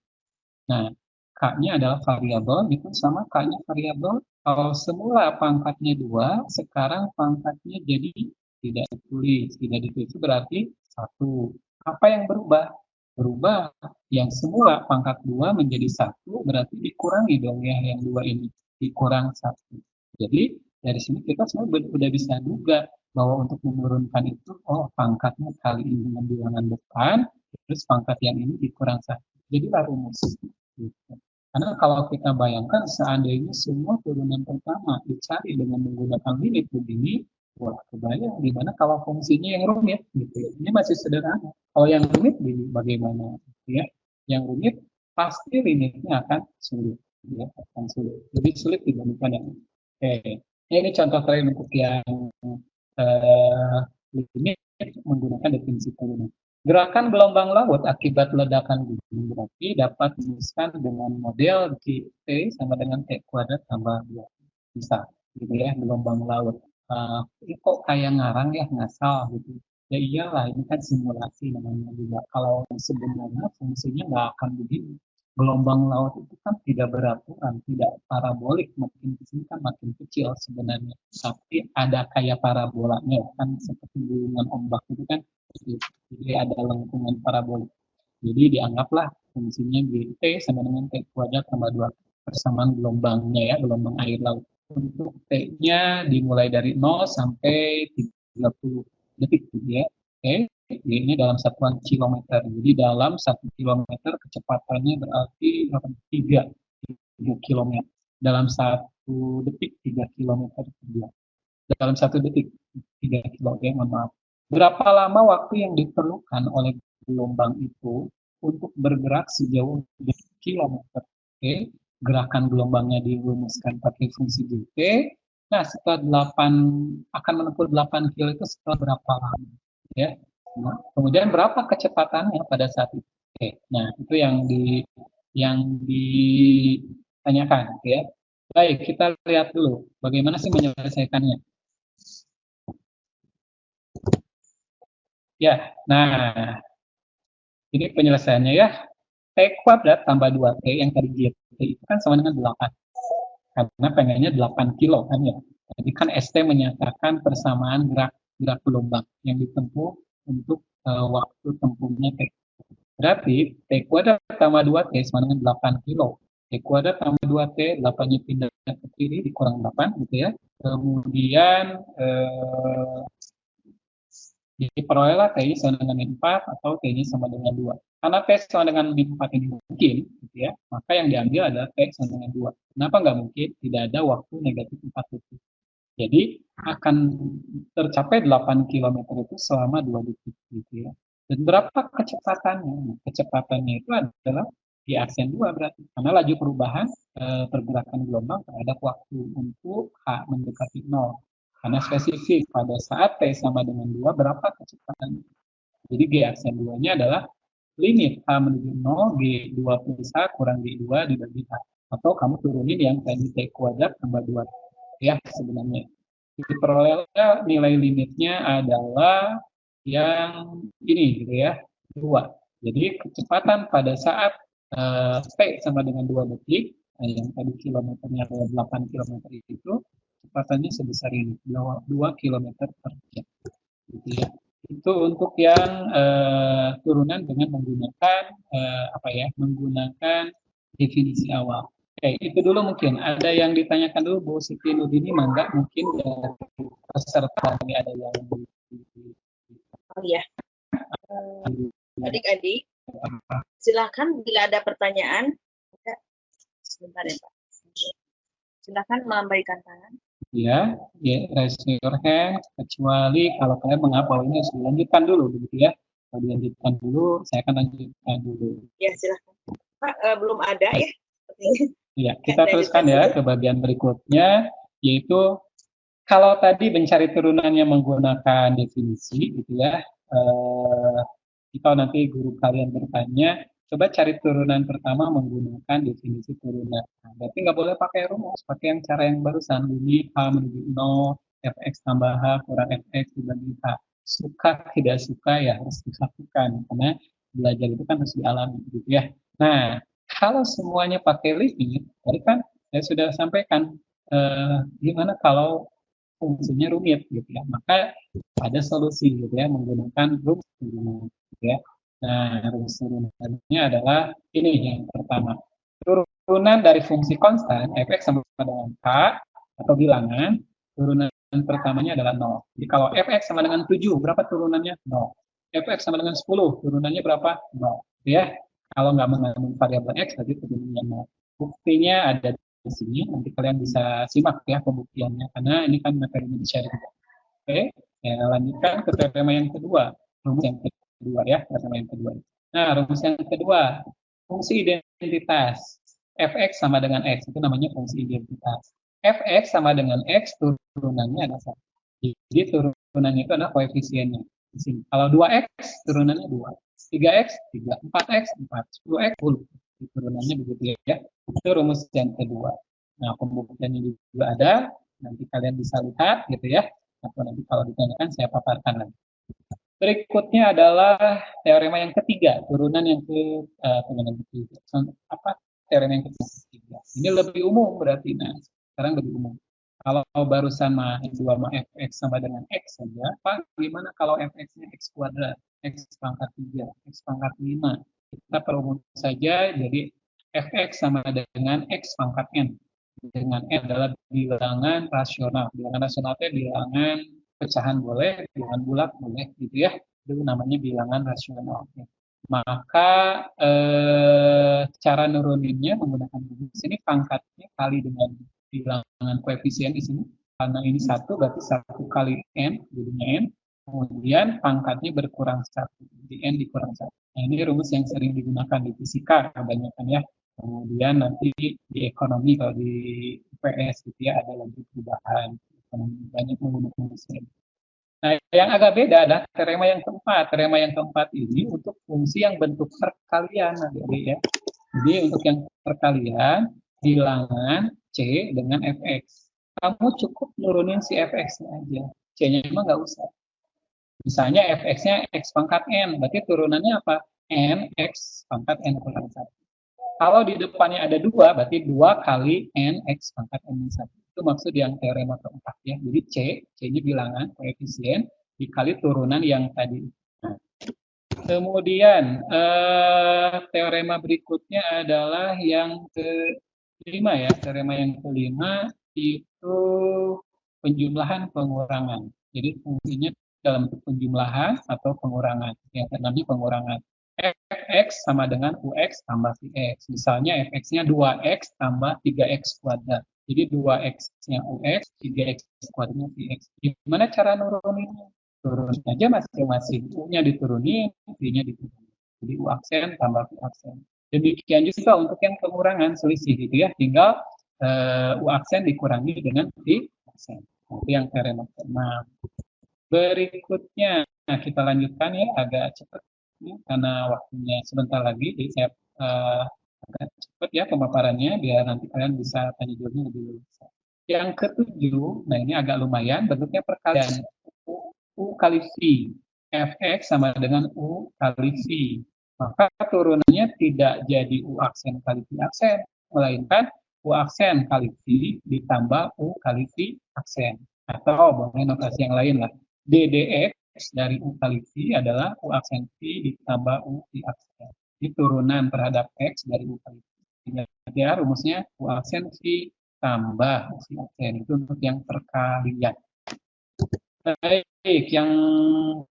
Nah, K-nya adalah variabel, itu sama K-nya variabel. Kalau semula pangkatnya 2, sekarang pangkatnya jadi tidak ditulis. Tidak ditulis berarti 1. Apa yang berubah? Berubah. Yang semula pangkat 2 menjadi 1, berarti dikurangi dong ya yang 2 ini. Dikurang 1. Jadi, dari sini kita sebenarnya sudah bisa duga bahwa untuk menurunkan itu, oh pangkatnya kali ini dengan bilangan depan, terus pangkat yang ini dikurang 1. Jadilah rumus. Gitu. Karena kalau kita bayangkan seandainya semua turunan pertama dicari dengan menggunakan limit begini, wah kebayang gimana kalau fungsinya yang rumit gitu ya. Ini masih sederhana. Kalau yang rumit bagaimana gitu ya? Yang rumit pasti limitnya akan sulit ya, akan sulit. Lebih sulit dibandingkan yang oke. Ya, ini contoh terakhir untuk yang eh, limit menggunakan definisi turunan. Gerakan gelombang laut akibat ledakan gunung berapi dapat dirumuskan dengan model GT sama dengan T kuadrat tambah 2. Bisa, gitu ya, gelombang laut. Ini kok kayak ngarang ya, ngasal gitu. Ya iyalah, ini kan simulasi namanya juga. Kalau sebenarnya fungsinya nggak akan begini. Gelombang laut itu kan tidak beraturan, tidak parabolik, makin ke sini kan makin kecil sebenarnya. Tapi ada kayak parabolanya kan seperti gulungan ombak itu kan, jadi ada lengkungan parabolik. Jadi dianggaplah fungsinya GT sama dengan T kuadrat tambah 2 persamaan gelombangnya ya, gelombang air laut. Untuk T-nya dimulai dari 0 sampai 30 detik gitu ya. Oke, ini dalam satuan kilometer. Jadi dalam 1 kilometer kecepatannya berarti 3 kilometer. Dalam 1 detik 3 kilometer per jam. Dalam 1 detik 3 kilometer, mohon maaf. Berapa lama waktu yang diperlukan oleh gelombang itu untuk bergerak sejauh 3 kilometer? Oke, gerakan gelombangnya dirumuskan pakai fungsi GT. Nah, setelah 8 akan menempuh 8 kilo itu setelah berapa lama? Ya. Nah, kemudian berapa kecepatannya pada saat itu? Oke, nah itu yang ditanyakan, ya. Baik, kita lihat dulu bagaimana sih menyelesaikannya. Ya, nah ini penyelesaiannya ya. T kuadrat tambah 2T yang tadi GT itu kan sama dengan 8. Karena pengennya 8 kilo kan ya. Jadi kan ST menyatakan persamaan gerak gelombang yang ditempuh untuk waktu tempuhnya T. Berarti T kuadrat tambah 2T sama dengan 8 kilo. T kuadrat tambah 2T, 8-nya pindah ke kiri, dikurang 8 gitu ya. Kemudian diperolehlah T sama dengan 4 atau T-nya sama dengan 2. Karena T sama dengan 4 ini mungkin, gitu ya, maka yang diambil adalah T sama dengan 2. Kenapa nggak mungkin? Tidak ada waktu negatif 4 detik. Jadi akan tercapai 8 km itu selama 2 detik. Gitu ya. Dan berapa kecepatannya? Kecepatannya itu adalah di aksen 2 berarti. Karena laju perubahan pergerakan gelombang terhadap waktu untuk H mendekati 0. Karena spesifik pada saat T sama dengan 2 berapa kecepatan. Jadi G aksen 2-nya adalah limit H menuju 0, G2 plus H kurang G2 dibagi H. Atau kamu turunin yang tadi T kuadrat tambah 2. Ya, sebenarnya. Diperolehnya nilai limitnya adalah yang ini gitu ya, 2. Jadi kecepatan pada saat T sama dengan 2 detik, yang tadi kilometernya adalah 8 kilometer itu, kecepatannya sebesar ini, 2 kilometer per jam. Gitu ya. Itu untuk yang turunan dengan menggunakan apa ya? Menggunakan definisi awal. Oke, itu dulu mungkin. Ada yang ditanyakan dulu Bu Siti Nudini, mangga mungkin dari peserta ini ada yang Oh iya. Adik-adik, silakan bila ada pertanyaan. Sebentar ya Pak. Silakan melambaikan tangan. Ya, raise your hand, kecuali kalau kalian menganggap bahwa ini harus dilanjutkan dulu, begitu ya. Kalau dilanjutkan dulu, saya akan lanjutkan dulu. Ya, silakan. Pak, belum ada ya? Iya, kita teruskan ya ke bagian berikutnya, yaitu kalau tadi mencari turunannya menggunakan definisi, gitu ya. Jika nanti guru kalian bertanya, coba cari turunan pertama menggunakan definisi turunan. Nah, berarti nggak boleh pakai rumus, pakai yang cara yang barusan, limit H menuju 0, Fx tambah H kurang Fx dibagi H. Suka tidak suka ya harus dilakukan, karena belajar itu kan harus dialami, gitu ya. Nah, kalau semuanya pakai limit, tadi kan saya sudah sampaikan, gimana kalau fungsinya rumit, gitu ya. Maka ada solusi, gitu ya, menggunakan rumus turunan. Ya. Nah, rumus turunannya adalah ini yang pertama. Turunan dari fungsi konstan fx sama dengan k atau bilangan, turunan pertamanya adalah 0. Jadi kalau fx sama dengan 7, berapa turunannya? 0. Fx sama dengan 10, turunannya berapa? 0. Ya. Kalau nggak mengandung variabel x, berarti turunannya 0. Buktinya ada di sini, nanti kalian bisa simak ya pembuktiannya, karena ini kan materinya di-share juga. Oke, ya, lanjutkan ke teorema yang kedua. Rumus yang kedua ya, teorema yang kedua. Nah, rumus yang kedua, fungsi identitas. Fx sama dengan x, itu namanya fungsi identitas. Fx sama dengan x, turunannya adalah 1. Jadi turunannya itu adalah koefisiennya. Di sini. Kalau 2x, turunannya 2. 3x, 3. 4x, 4. 10x, 10. Turunannya begitu ya. Itu rumus yang kedua. Nah, pembuktiannya juga ada. Nanti kalian bisa lihat gitu ya. Atau nanti kalau ditanyakan saya paparkan lagi. Berikutnya adalah teorema yang ketiga, turunan yang turunan ketiga. Apa teorema yang ketiga? Ini lebih umum berarti. Nah, sekarang lebih umum. Kalau barusan mah 2 mah fx sama dengan x saja, Pak, gimana kalau fx-nya x kuadrat, x pangkat 3, x pangkat 5? Kita perumum saja, jadi fx sama dengan x pangkat n. Dengan n adalah bilangan rasional. Bilangan rasional itu bilangan pecahan boleh, bilangan bulat boleh, gitu ya. Itu namanya bilangan rasional. Maka cara nuruninnya menggunakan rumus ini pangkatnya kali dengan bilangan koefisien di sini. Karena ini 1 berarti 1 kali n, jadinya n. Kemudian pangkatnya berkurang 1, jadi n dikurang 1. Nah, ini rumus yang sering digunakan di fisika kebanyakan ya. Kemudian nanti di ekonomi, kalau di IPS gitu ya, ada lagi perubahan. Banyak menggunakan rumus ini. Nah, yang agak beda adalah teorema yang keempat. Teorema yang keempat ini untuk fungsi yang bentuk perkalian. Jadi ya. Jadi untuk yang perkalian, bilangan C dengan fx. Kamu cukup nurunin si fx-nya aja. C-nya emang nggak usah. Misalnya fx-nya x pangkat n, berarti turunannya apa? N x pangkat n kurang 1. Kalau di depannya ada 2, berarti 2 kali n x pangkat n 1. Itu maksud yang teorema keempat ya. Jadi C-nya bilangan koefisien dikali turunan yang tadi. Nah, kemudian teorema berikutnya adalah yang kelima ya. Teorema yang kelima itu penjumlahan pengurangan. Jadi fungsinya dalam bentuk penjumlahan atau pengurangan. Yang namanya pengurangan. Fx sama dengan Ux tambah Vx. Misalnya Fx-nya 2x tambah 3x kuadrat. Jadi 2x-nya Ux, 3x kuadratnya Vx. Gimana cara nuruninnya? Turun aja masing-masing. U-nya diturunin, V-nya diturunin. Jadi U aksen tambah V aksen. Demikian juga untuk yang pengurangan selisih gitu ya. Tinggal U aksen dikurangi dengan V aksen. Itu yang teorema ke-6. Berikutnya, nah kita lanjutkan ya agak cepat karena waktunya sebentar lagi, jadi saya agak cepat ya pemaparannya biar nanti kalian bisa tanya jawabnya lebih luas. Yang ketujuh, nah ini agak lumayan, bentuknya perkalian. U kali V, Fx sama dengan U kali V. Maka turunannya tidak jadi U aksen kali V aksen, melainkan U aksen kali V ditambah U kali V aksen. Atau boleh notasi yang lain lah. DDX dari U kali V adalah U aksen V ditambah U V aksen. Ini turunan terhadap X dari U kali V. Ingat ya rumusnya U aksen V tambah U V aksen. Itu untuk yang perkalian. Baik, yang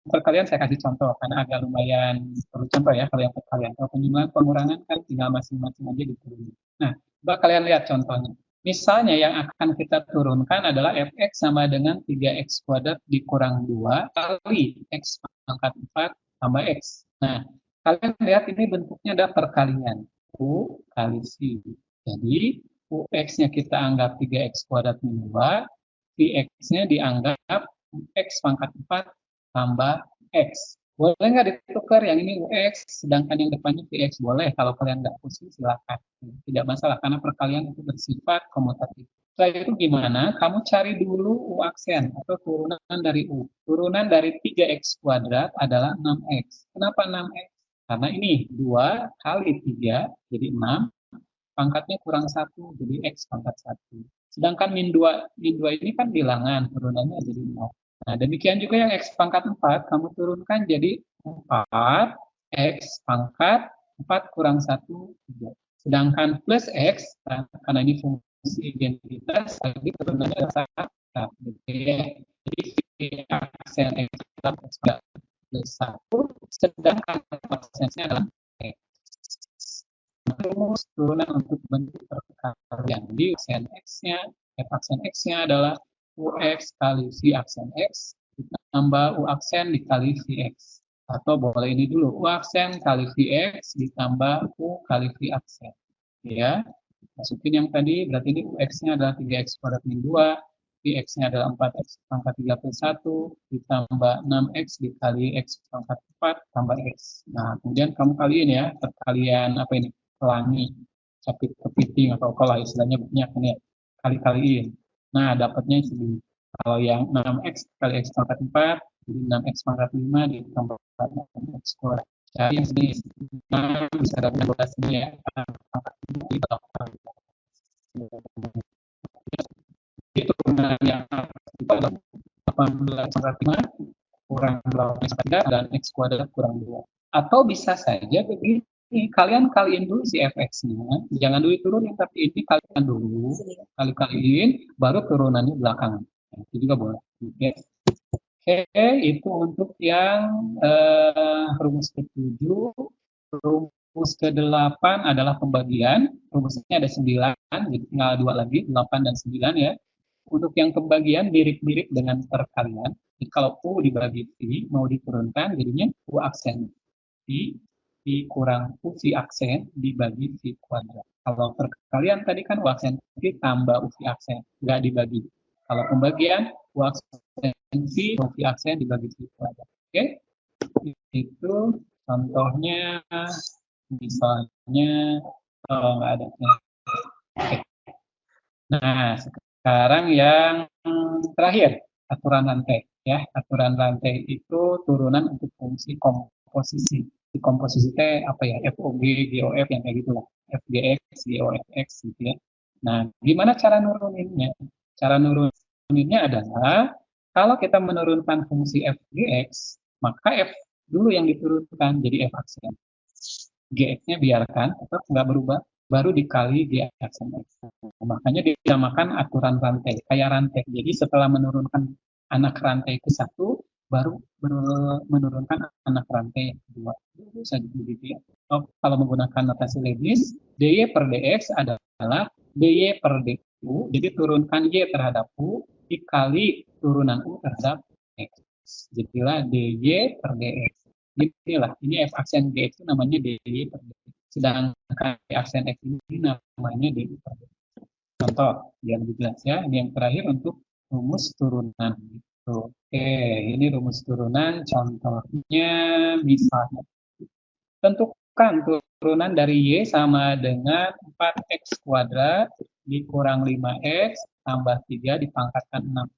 perkalian saya kasih contoh karena agak lumayan perlu contoh ya kalau yang perkalian. Kalau penjumlahan pengurangan kan tinggal masing-masing aja diturunin. Nah, coba kalian lihat contohnya. Misalnya yang akan kita turunkan adalah fx sama dengan 3x kuadrat dikurang 2 kali x pangkat 4 tambah x. Nah, kalian lihat ini bentuknya ada perkalian. U kali V. Jadi, ux-nya kita anggap 3x kuadrat min 2, Vx-nya dianggap X pangkat 4 tambah X. Boleh nggak ditukar yang ini UX, sedangkan yang depannya VX? Boleh, kalau kalian nggak pusing silakan. Tidak masalah, karena perkalian itu bersifat komutatif. Setelah itu gimana? Kamu cari dulu U aksen atau turunan dari U. Turunan dari 3X kuadrat adalah 6X. Kenapa 6X? Karena ini 2 kali 3, jadi 6. Pangkatnya kurang 1, jadi X pangkat 1. Sedangkan min 2 ini kan bilangan, turunannya jadi 0. Nah, demikian juga yang X pangkat 4, kamu turunkan jadi 4, X pangkat 4 kurang 1, 3. Sedangkan plus X, nah, karena ini fungsi identitas, tadi turunannya adalah 1. Jadi, aksen X plus 1, sedangkan aksennya adalah X. Rumus turunan untuk bentuk perkalian. Jadi, aksen X-nya, F aksen X-nya adalah UX kali V aksen X ditambah U aksen dikali VX. Atau boleh ini dulu, U aksen kali VX ditambah U kali V aksen. Ya, masukin yang tadi, berarti ini UX-nya adalah 3X kuadrat min 2, X-nya adalah 4X pangkat 3 plus 1, ditambah 6X dikali X pangkat 4 tambah X. Nah, kemudian kamu kaliin ya, perkalian apa ini? Pelangi, capit kepiting atau apalah istilahnya banyak ini ya. Kali-kaliin. Nah, dapatnya segini. Kalau yang 6X kali X pangkat 4, jadi 6X pangkat 5 ditambah 6X kuadrat. Cari yang segini. Nah, bisa dapat 12 ini ya. Pangkat 5 di bawah. Itu yang 18/5 kurang 8/3 dan X kuadrat kurang 2. Atau bisa saja begini, kalian kaliin dulu si fx-nya, jangan dulu turunin, tapi ini kalian dulu, kaliin, baru turunannya belakangan. Itu juga boleh. Oke, itu untuk yang rumus ke-7. Rumus ke-8 adalah pembagian. Rumusnya ada 9, jadi tinggal 2 lagi, 8 dan 9 ya. Untuk yang pembagian mirip-mirip dengan perkalian. Jadi kalau U dibagi V mau diturunkan jadinya U aksen V kurang U V aksen dibagi V kuadrat. Kalau perkalian tadi kan U aksen V tambah U V aksen, nggak dibagi. Kalau pembagian U aksen V, U V aksen dibagi V kuadrat. Oke? Itu contohnya misalnya nggak ada. Oke. Nah, sekarang yang terakhir, aturan rantai. Ya, aturan rantai itu turunan untuk fungsi komposisi. Di komposisi T apa ya? FOG, GOF yang kayak gitulah. FGX, GOFX gitu ya. Nah, gimana cara nuruninnya? Cara nuruninnya adalah kalau kita menurunkan fungsi FGX, maka F dulu yang diturunkan jadi F aksen. GX-nya biarkan, tetap nggak berubah, baru dikali G aksen X. Makanya dinamakan aturan rantai, kayak rantai. Jadi setelah menurunkan anak rantai ke satu, baru menurunkan anak rantai kedua. Bisa begitu ya. Kalau menggunakan notasi Leibniz, dy per dx adalah dy per du. Jadi turunkan y terhadap u dikali turunan u terhadap x. Jadilah dy per dx. Inilah, ini f aksen g itu namanya dy per dx. Sedangkan aksen x ini namanya dy per dx. Contoh, biar lebih jelas ya. Ini yang terakhir untuk rumus turunan. Gitu. Oke, ini rumus turunan. Contohnya misalnya, tentukan turunan dari y sama dengan 4x kuadrat dikurang 5x tambah 3 dipangkatkan 6.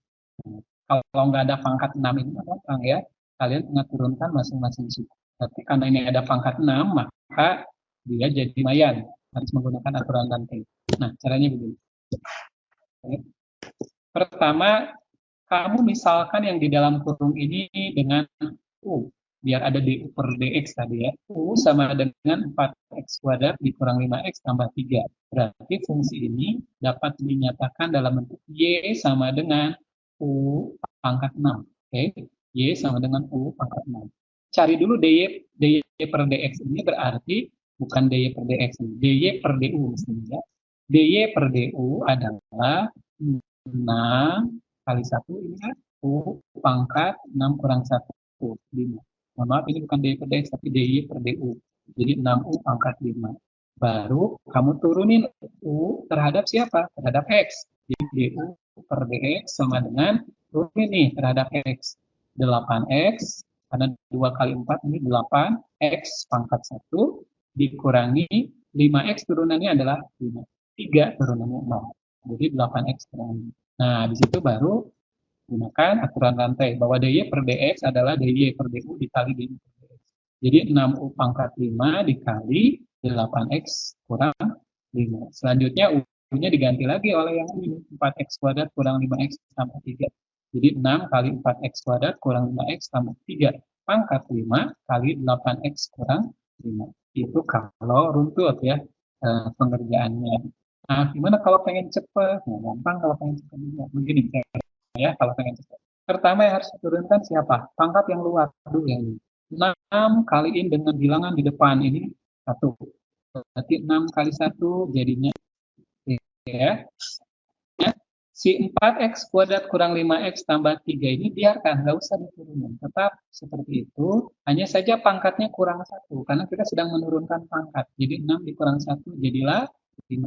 Kalau nggak ada pangkat 6 ini gampang ya. Kalian tinggal turunkan masing-masing suku. Tapi karena ini ada pangkat 6, maka dia jadi lumayan. Harus menggunakan aturan rantai. Nah, caranya begini. Pertama, kamu misalkan yang di dalam kurung ini dengan U, biar ada du per dx tadi ya. U sama dengan 4x kuadrat dikurang 5x tambah 3. Berarti fungsi ini dapat dinyatakan dalam bentuk y sama dengan U pangkat 6. Oke, y sama dengan U pangkat 6. Cari dulu dy per dx ini berarti bukan dy per dx, dy per du mestinya. dy per du adalah 6 kali 1 ini kan U pangkat 6 kurang 1, 5. Mohon maaf, ini bukan dy per dx, tapi dy per du. Jadi 6U pangkat 5. Baru kamu turunin U terhadap siapa? Terhadap X. Jadi du per dx sama dengan turunin nih terhadap X. 8X, karena 2 kali 4 ini 8, X pangkat 1, dikurangi 5X turunannya adalah 5. 3 turunannya 0. Jadi 8X kurangi. Nah, di situ baru gunakan aturan rantai bahwa dy per dx adalah dy per du dikali dy per dx. Jadi 6u pangkat 5 dikali 8x kurang 5. Selanjutnya u-nya diganti lagi oleh yang ini, 4x kuadrat kurang 5x tambah 3. Jadi 6 kali 4x kuadrat kurang 5x tambah 3. Pangkat 5 kali 8x kurang 5. Itu kalau runtut ya pengerjaannya. Nah, gimana kalau pengen cepat? Nah, gampang kalau pengen cepat juga. Begini ya, kalau pengen cepat. Pertama yang harus diturunkan siapa? Pangkat yang luar dulu yang ini. 6 kaliin dengan bilangan di depan ini 1. Berarti 6 kali 1 jadinya ya. Si 4x kuadrat kurang 5x tambah 3 ini biarkan, nggak usah diturunin. Tetap seperti itu, hanya saja pangkatnya kurang 1, karena kita sedang menurunkan pangkat. Jadi 6 dikurang 1 jadilah 5.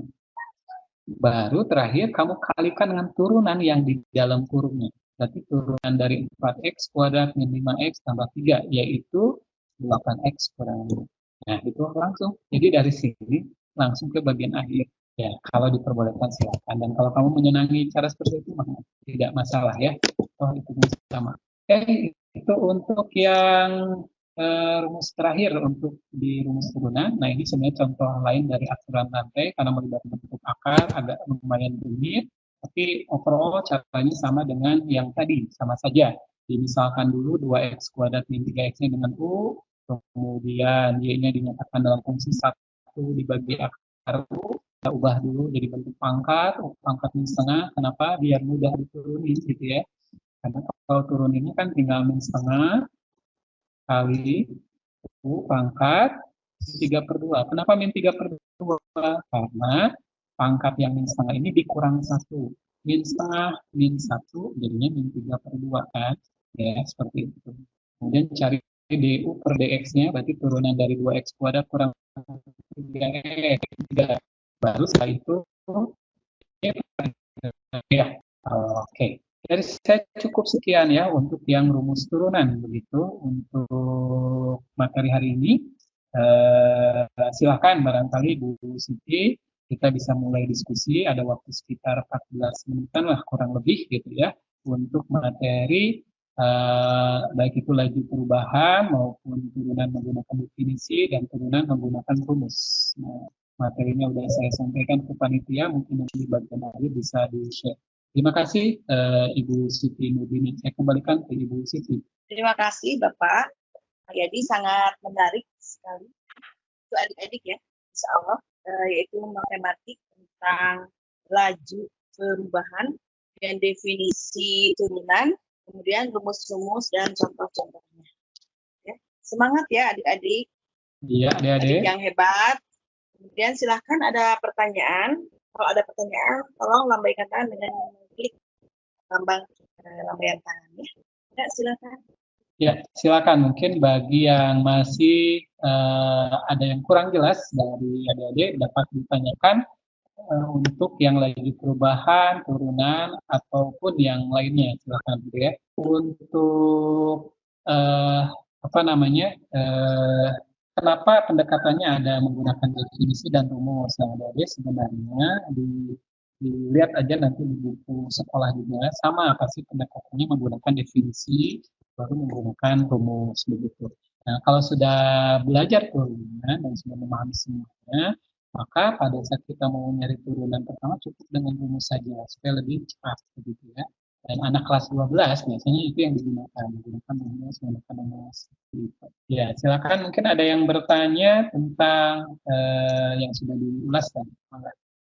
Baru terakhir kamu kalikan dengan turunan yang di dalam kurungnya. Berarti turunan dari 4x kuadrat min 5x tambah 3, yaitu 8x kurang 5. Nah, itu langsung. Jadi dari sini langsung ke bagian akhir. Ya, kalau diperbolehkan silakan. Dan kalau kamu menyenangi cara seperti itu, maka tidak masalah ya. Oh, itu sama. Oke, itu untuk yang rumus terakhir untuk di rumus turunan. Nah, ini sebenarnya contoh lain dari aturan rantai karena melibatkan bentuk akar agak lumayan rumit, tapi overall caranya sama dengan yang tadi, sama saja. Misalkan dulu 2x kuadrat min 3x-nya dengan U, kemudian y-nya dinyatakan dalam fungsi 1 dibagi akar U, kita ubah dulu jadi bentuk pangkat, pangkat min setengah, kenapa? Biar mudah diturunin gitu ya. Karena kalau turuninnya kan tinggal min setengah kali U pangkat 3/2. Kenapa min 3/2? Karena pangkat yang min setengah ini dikurang 1. Min setengah, min 1, jadinya min 3/2 kan. Ya, seperti itu. Kemudian cari DU per DX-nya, berarti turunan dari 2X kuadrat kurang 3X. Baru setelah itu, ya, oke. Dari saya cukup sekian ya untuk yang rumus turunan begitu untuk materi hari ini. Silakan barangkali Bu Siti kita bisa mulai diskusi. Ada waktu sekitar 14 menitan lah kurang lebih gitu ya untuk materi baik itu laju perubahan maupun turunan menggunakan definisi dan turunan menggunakan rumus. Nah, materinya sudah saya sampaikan ke panitia, mungkin nanti di bagian akhir bisa di-share. Terima kasih Ibu Siti Nurdini. Saya kembalikan ke Ibu Siti. Terima kasih Bapak. Jadi sangat menarik sekali untuk adik-adik ya, insya Allah, yaitu matematik tentang laju perubahan dan definisi turunan, kemudian rumus-rumus dan contoh-contohnya. Ya. Semangat ya adik-adik. Iya, adik-adik. Yang hebat. Kemudian silahkan ada pertanyaan. Kalau ada pertanyaan, tolong lambaikan tangan dengan klik lambaian tangan ya. Ya, silakan. Ya, silakan. Mungkin bagi yang masih ada yang kurang jelas dari adik-adik dapat ditanyakan untuk yang lagi perubahan, turunan, ataupun yang lainnya. Silakan gitu ya. Untuk apa namanya? Kenapa pendekatannya ada menggunakan definisi dan rumus? Nah, adik-adik sebenarnya dilihat aja nanti di buku sekolah juga sama pasti pendekatannya menggunakan definisi baru menggunakan rumus begitu. Nah, kalau sudah belajar turunan dan sudah memahami semuanya, maka pada saat kita mau nyari turunan pertama cukup dengan rumus saja supaya lebih cepat begitu ya. Dan anak kelas 12 biasanya itu yang menggunakan rumus. Gitu. Ya, silakan mungkin ada yang bertanya tentang yang sudah diulas tadi.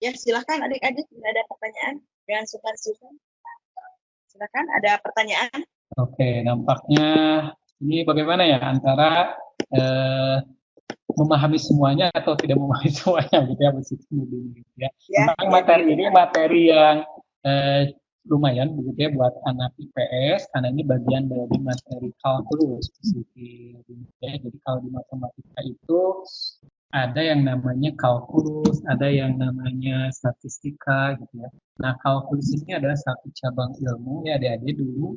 Ya, silakan adik-adik bila ada pertanyaan jangan sungkan-sungkan. Silakan ada pertanyaan. Oke, nampaknya ini bagaimana ya antara memahami semuanya atau tidak memahami semuanya gitu ya, gitu ya. Memang materi ini materi yang lumayan begitu ya buat anak IPS karena ini bagian dari materi kalkulus ya. Jadi kalau di matematika itu ada yang namanya kalkulus, ada yang namanya statistika gitu ya. Nah, kalkulus ini adalah satu cabang ilmu ya adik-adik dulu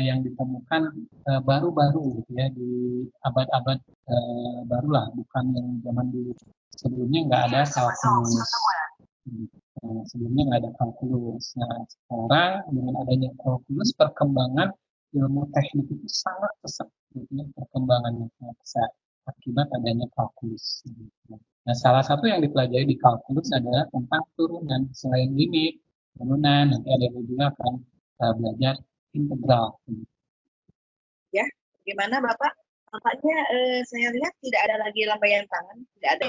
yang ditemukan baru-baru gitu ya di abad-abad barulah, bukan yang zaman dulu. Sebelumnya nggak ada kalkulus. Sebelumnya nggak ada kalkulus. Nah, sekarang dengan adanya kalkulus, perkembangan ilmu teknik itu sangat pesat. Gitu ya, perkembangannya sangat pesat akibat adanya kalkulus. Nah, salah satu yang dipelajari di kalkulus adalah tentang turunan. Selain limit, turunan, nanti ada juga akan belajar integral. Ya, bagaimana Bapak? Tampaknya saya lihat tidak ada lagi lambaian tangan, tidak ada